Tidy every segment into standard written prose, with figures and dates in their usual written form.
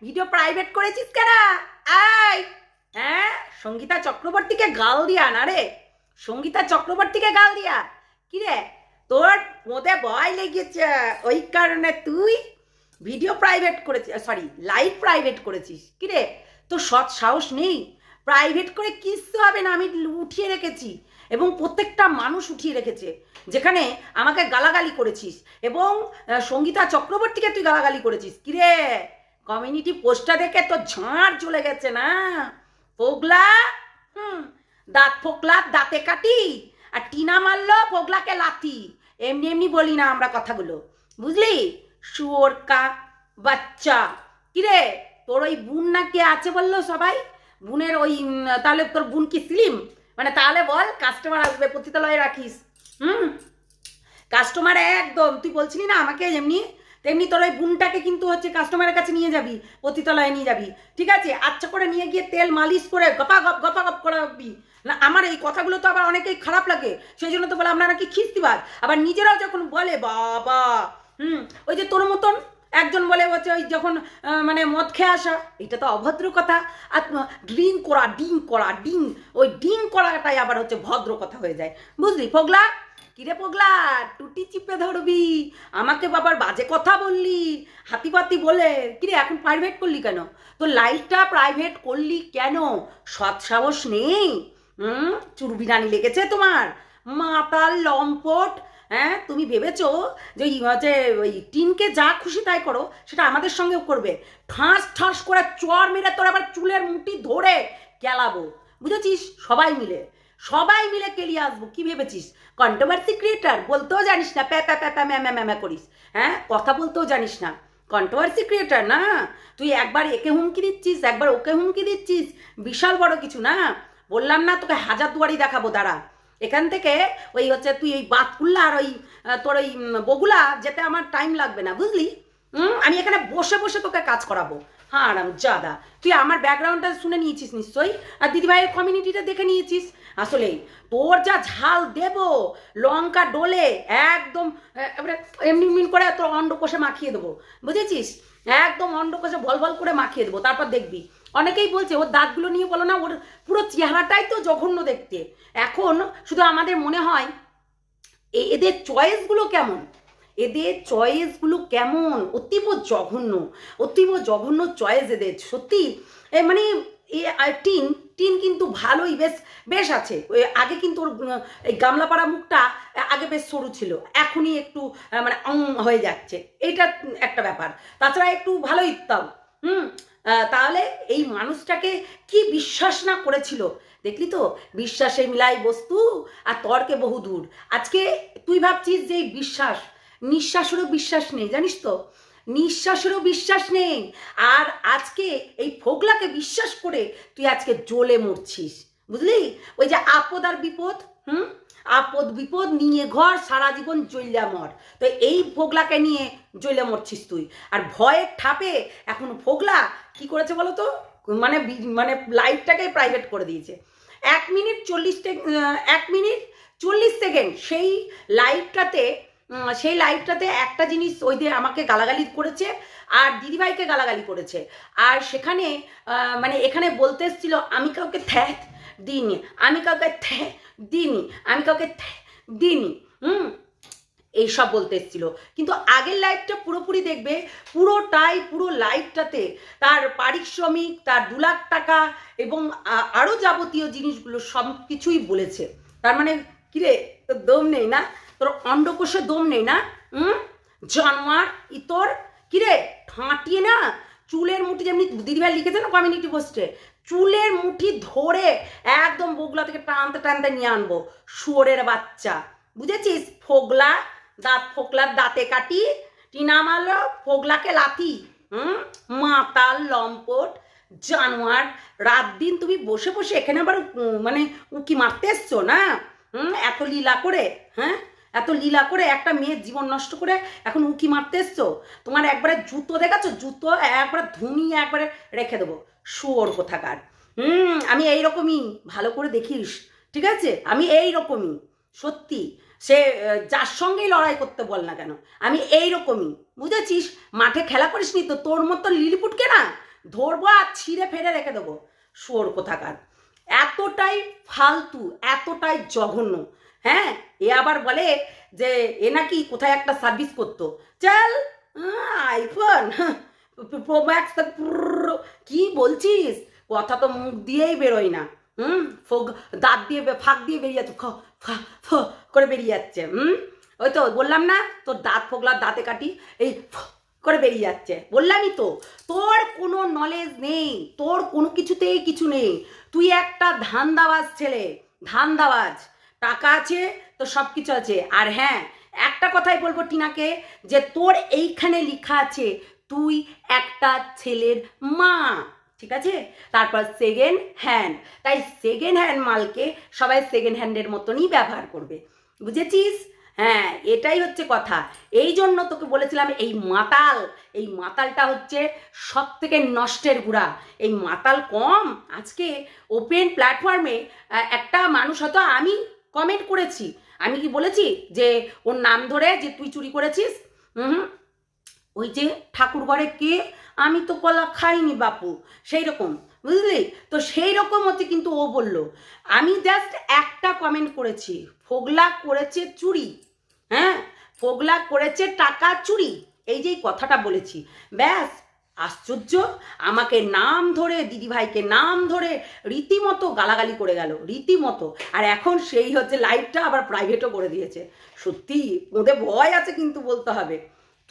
Video private করেছিস কেন? আয়, হ্যাঁ, সঙ্গীতা চক্রবর্তীকে গাল দিয়া না রে, সঙ্গীতা চক্রবর্তীকে গাল দিয়া কি রে? তোর মধ্যে ভয় লেগেছে, ওই কারণে তুই ভিডিও প্রাইভেট করেছিস, সরি লাইভ প্রাইভেট করেছিস। কি রে, তোর সৎ সাহস নেই? প্রাইভেট করে কিচ্ছু হবে না, আমি উঠিয়ে রেখেছি এবং প্রত্যেকটা মানুষ উঠিয়ে রেখেছে, যেখানে আমাকে গালাগালি করেছিস এবং সঙ্গীতা চক্রবর্তীকে তুই গালাগালি করেছিস। কিরে, কমিউনিটি পোস্টটা দেখে তো ঝাড় চলে গেছে না পোগলা? দাঁত ফোকলা দাঁতে কাটি, আর টিনা মারলো পোগলাকে লাথি। এমনি এমনি বলি না আমরা কথাগুলো, বুঝলি? শুয়োর কা বাচ্চা। কিরে, তোর ওই বোন না কে আছে বললো সবাই? বোনের ওই, তাহলে তোর বোন কি স্লিম? মানে তাহলে বল, কাস্টমার আসবে পতিতালয়ে রাখিস। কাস্টমার একদম, তুই বলছিলি না আমাকে যেমনি তেমনি তোর ওই বোনটাকে কিন্তু হচ্ছে কাস্টমারের কাছে নিয়ে যাবি, পতিতালয়ে নিয়ে যাবি, ঠিক আছে? আচ্ছা করে নিয়ে গিয়ে তেল মালিশ করে গপাগপ করাবি না। আমার এই কথাগুলো তো আবার অনেকেই খারাপ লাগে, সেই জন্য তো বলে আমরা নাকি খিস্তিবাজ। আবার নিজেরাও যখন বলে বাবা, ওই যে তোর মতন একজন বলে হচ্ছে ওই যখন মানে মদ খেয়ে আসা, এটা তো অভদ্র কথা। আর ড্রিঙ্ক করা ওই ড্রিঙ্ক করাটাই আবার হচ্ছে ভদ্র কথা হয়ে যায়, বুঝলি পোগলা? কিরে পোগলা, টুটি চিপে ধরবি, আমাকে বাবার বাজে কথা বললি হাতিপাতি বলে। কিরে, এখন প্রাইভেট করলি কেন? তোর লাইফটা প্রাইভেট করলি কেন? সৎ সাহস নেই? চুরবিরানি লেগেছে তোমার? মাতাল লম্পট। হ্যাঁ, তুমি ভেবেছো যে ওই টিনকে যা খুশি তাই করো, সেটা আমাদের সঙ্গেও করবে? ঠাস ঠাস করে চর মেরে তোর আবার চুলের মুঠি ধরে কেলাবো, বুঝেছিস? সবাই মিলে কেলিয়ে আসবো। কি ভেবেছিস কন্ট্রোভার্সি ক্রিয়েটার? বলতেও জানিস না, প্যা প্যা প্যা প্যা ম্যা ম্যা ম্যা করিস, হ্যাঁ, কথা বলতেও জানিস না। কন্ট্রোভার্সি ক্রিয়েটার না তুই, একবার একে হুমকি দিচ্ছিস, একবার ওকে হুমকি দিচ্ছিস, বিশাল বড় কিছু না। বললাম না তোকে হাজারদুয়ারি দেখাবো, দাঁড়া। এখান থেকে ওই হচ্ছে তুই ওই বাতকুল্লা আর ওই তোর ওই বগুলা যেতে আমার টাইম লাগবে না, বুঝলি? আমি এখানে বসে বসে তোকে কাজ করাবো। হ্যাঁ আরাম জাদা, তুই আমার ব্যাকগ্রাউন্ডটা শুনে নিয়েছিস নিশ্চয়ই, আর দিদিভাইয়ের কমিউনিটিটা দেখে নিয়েছিস। আসলেই তোর যা ঝাল দেব, লঙ্কা ডোলে একদম এমনি মিন করে তোর অন্ডকোষে মাখিয়ে দেবো, বুঝেছিস? একদম অন্ডকোষে ভল করে মাখিয়ে দেবো, তারপর দেখবি। অনেকেই বলছে ওর দাঁতগুলো নিয়ে বলো না, ওর পুরো চেহারাটাই তো জঘন্য দেখতে। এখন শুধু আমাদের মনে হয় এদের চয়েসগুলো কেমন, অতীব জঘন্য চয়েস এদের, সত্যি। মানে টিন কিন্তু ভালোই বেশ আছে। আগে কিন্তু ওর এই গামলাপাড়া মুখটা আগে বেশ সরু ছিল, এখনই একটু মানে হয়ে যাচ্ছে, এইটা একটা ব্যাপার। তাছাড়া একটু ভালোই তাও। তাহলে এই মানুষটাকে কি বিশ্বাস না করেছিল, দেখলি তো? বিশ্বাসে মিলাই বস্তু আর তর্কে বহুদূর। আজকে তুই ভাবছিস যে এই বিশ্বাস, নিঃশ্বাসেরও বিশ্বাস নেই, জানিস তো? নিঃশ্বাসেরও বিশ্বাস নেই। আর আজকে এই ফোগলাকে বিশ্বাস করে তুই আজকে জ্বলে মরছিস, বুঝলি? ওই যে আপদ আর বিপদ, আপদ বিপদ নিয়ে ঘর, সারা জীবন জ্বললা মর। তো এই ফোগলাকে নিয়ে জ্বলে মরছিস তুই। আর ভয়ের ঠাপে এখন ফোগলা কি করেছে বলো তো? মানে লাইভটাকে প্রাইভেট করে দিয়েছে। 1 মিনিট 40 সেকেন্ড সেই লাইভটাতে একটা জিনিস, ওই দিয়ে আমাকে গালাগালি করেছে আর দিদিভাইকে গালাগালি করেছে। আর সেখানে মানে এখানে বলতে এসেছিল আমি কাউকে দিইনি, আমি কাউকে দিইনি, এইসব বলতে এসেছিল। কিন্তু আগের লাইভটা পুরোপুরি দেখবে, পুরো লাইভটাতে তার পারিশ্রমিক, তার 2 লাখ টাকা এবং আরও যাবতীয় জিনিসগুলো সব কিছুই বলেছে। তার মানে কিরে, তোর দম নেই না? তোর অন্ডকোষে দম নেই না? জানোয়ার ইতর। কিরে, ঠাঁটিয়ে না চুলের মুঠি, যেমনি দিদিভাই লিখেছে না কমিউনিটি পোস্টে, চুলের মুঠি ধরে একদম বগুলা থেকে টানতে নিয়ে আনবো, শুয়োরের বাচ্চা, বুঝেছিস? ফোগলা, দাঁত ফোকলার দাঁতে কাটি, টিনা মারলো ফোগলাকে লাথি। মাতাল লম্পট জানোয়ার। রাত দিন তুমি বসে বসে এখানে আবার মানে উকি মারতে এসছো না? এত লীলা করে একটা মেয়ের জীবন নষ্ট করে এখন উকি মারতে এসছো। তোমার একবারে জুতো দেখাচ্ছ, জুতো একবারে ধুনিয়ে একবারে রেখে দেবো, শুয়োর কোথাকার। আমি এইরকমই, ভালো করে দেখিস, ঠিক আছে? আমি এইরকমই, সত্যি। সে যার সঙ্গেই লড়াই করতে বল না কেন, আমি এইরকমই, বুঝেছিস? মাঠে খেলা করিস নি তো তোর মতো লিলিপুটকে না ধরবো আর ছিঁড়ে ফেলে রেখে দেবো। শোর কোথাকার, এতটাই ফালতু, এতটাই জঘন্য। হ্যাঁ, এ আবার বলে যে এ নাকি কোথায় একটা সার্ভিস করতো। চল, আইফোন প্রো ম্যাক্স, কি বলছিস? কথা তো মুখ দিয়েই বেরোয় না। দাঁত দিয়ে ফাঁক দিয়ে বেরিয়ে যাচ্ছে, করে বেরিয়ে যাচ্ছে। ওই তো বললাম না, তোর দাঁত ফোগলার দাঁতে কাটি এই করে বেরিয়ে যাচ্ছে। বললামই তো, তোর কোনো নলেজ নেই, তোর কোনো কিছুতেই কিছু নেই। তুই একটা ধান্দাবাজ ছেলে, ধান্দাবাজ। টাকা আছে তো সব কিছু আছে। আর হ্যাঁ, একটা কথাই বলবো টিনাকে, যে তোর এইখানে লেখা আছে তুই একটা ছেলের মা, ঠিক আছে? তারপর সেকেন্ড হ্যান্ড, তাই সেকেন্ড হ্যান্ড মালকে সবাই সেকেন্ড হ্যান্ডের মতনই ব্যবহার করবে, বুঝেছিস? হ্যাঁ, এটাই হচ্ছে কথা। এই জন্য তোকে বলেছিলাম এই মাতালটা হচ্ছে সব থেকে নষ্টের গুড়া। এই মাতাল কম। আজকে ওপেন প্ল্যাটফর্মে একটা মানুষ, হয়তো আমি কমেন্ট করেছি, আমি কি বলেছি যে ওর নাম ধরে যে তুই চুরি করেছিস? ওই যে ঠাকুর ঘরে কে, আমি তো কলা খাইনি বাপু, সেই রকম, বুঝলি তো? সেই রকম হচ্ছে, কিন্তু ও বলল আমি জাস্ট একটা কমেন্ট করেছি, ফোগলা করেছে চুরি। হ্যাঁ, ফোগলা করেছে টাকা চুরি, এই যে কথাটা বলেছি, ব্যাস। আশ্চর্য, আমাকে নাম ধরে, দিদিভাইকে নাম ধরে রীতিমতো গালাগালি করে গেল, রীতিমতো। আর এখন সেই হচ্ছে লাইভটা আবার প্রাইভেটও করে দিয়েছে। সত্যি ওদের ভয় আছে কিন্তু, বলতে হবে।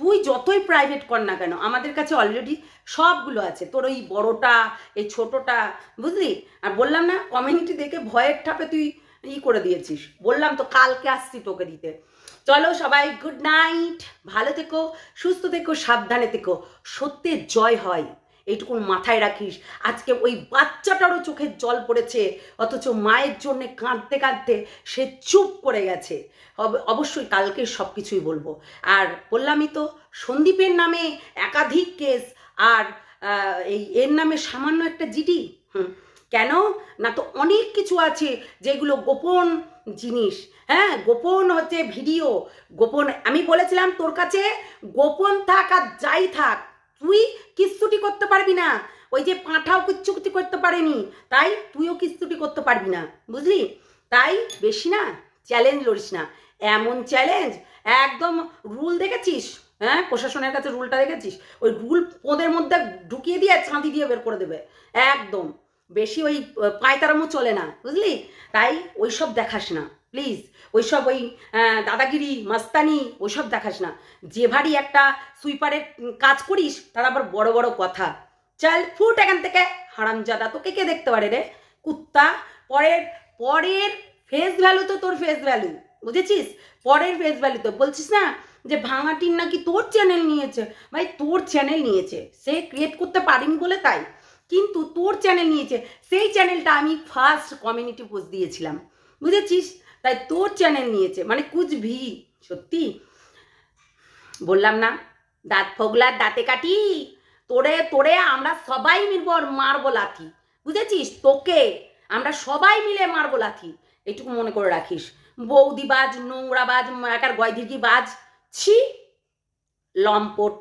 তুই যতই প্রাইভেট কর না কেন, আমাদের কাছে অলরেডি সবগুলো আছে। তোর ওই বড়টা, এই ছোটটা, বুঝলি? আর বললাম না, কমিউনিটি দেখে ভয়ের ঠাপে তুই করে দিয়েছিস। বললাম তো কালকে আসছি তোকে দিতে। চলো সবাই, গুড নাইট, ভালো থেকো, সুস্থ থেকো, সাবধানে থেকো। সত্যের জয় হয়, এইটুকু মাথায় রাখিস। আজকে ওই বাচ্চাটারও চোখের জল পড়েছে, অথচ মায়ের জন্য কাঁদতে কাঁদতে সে চুপ করে গেছে। অবশ্যই কালকে সব কিছুই বলবো। আর বললামই তো, সন্দীপের নামে একাধিক কেস, আর এই এর নামে সামান্য একটা জিডি। কেন না, তো অনেক কিছু আছে যেগুলো গোপন জিনিস। হ্যাঁ, গোপন হচ্ছে ভিডিও, গোপন। আমি বলেছিলাম তোর কাছে গোপন থাক আর যাই থাক, তুই কিস্তুটি করতে পারবি না। ওই যে পাঁঠাও কিচ্ছুটি করতে পারেনি, তাই তুইও কিস্তুটি করতে পারবি না, বুঝলি? তাই বেশি না চ্যালেঞ্জ লড়িস না। এমন চ্যালেঞ্জ একদম, রুল দেখেছিস? হ্যাঁ, প্রশাসনের কাছে রুলটা দেখেছিস? ওই রুল ওদের মধ্যে ঢুকিয়ে দিয়ে চাঁদি দিয়ে বের করে দেবে একদম। বেশি ওই পায়তারামো চলে না, বুঝলি? তাই ওইসব দেখাস না প্লিজ। ওইসব ওই দাদাগিরি মাস্তানি ওইসব দেখাস না। যে ভারী একটা সুইপারের কাজ করিস, তার আবার বড় বড় কথা। চল ফুট এখান থেকে, হারামজাদা। তোকে কে দেখতে পারে রে, কুত্তা? পরের ফেস ভ্যালু তো তোর ফেস ভ্যালু, বুঝেছিস? পরের ফেস ভ্যালু তো। বলছিস না যে ভাঙাটির নাকি তোর চ্যানেল নিয়েছে। ভাই, তোর চ্যানেল নিয়েছে, সে ক্রিয়েট করতে পারিনি বলে তাই, কিন্তু তোর চ্যানেল নিয়েছে। সেই চ্যানেলটা আমি ফার্স্ট কমিউনিটি পোস্ট দিয়েছিলাম, বুঝেছিস? তাই তোর চ্যানেল নিয়েছে মানে কুচভি। সত্যি বললাম না, দাঁত ফোগলার দাঁতে কাটি। তোরে আমরা সবাই মিলবো মারবো লাথি, বুঝেছিস? তোকে আমরা সবাই মিলে মারবো লাথি, এইটুকু মনে করে রাখিস। বৌদিবাজ, নোংরাবাজ, একার গয়দিঘি বাজ, ছি, লম্পট।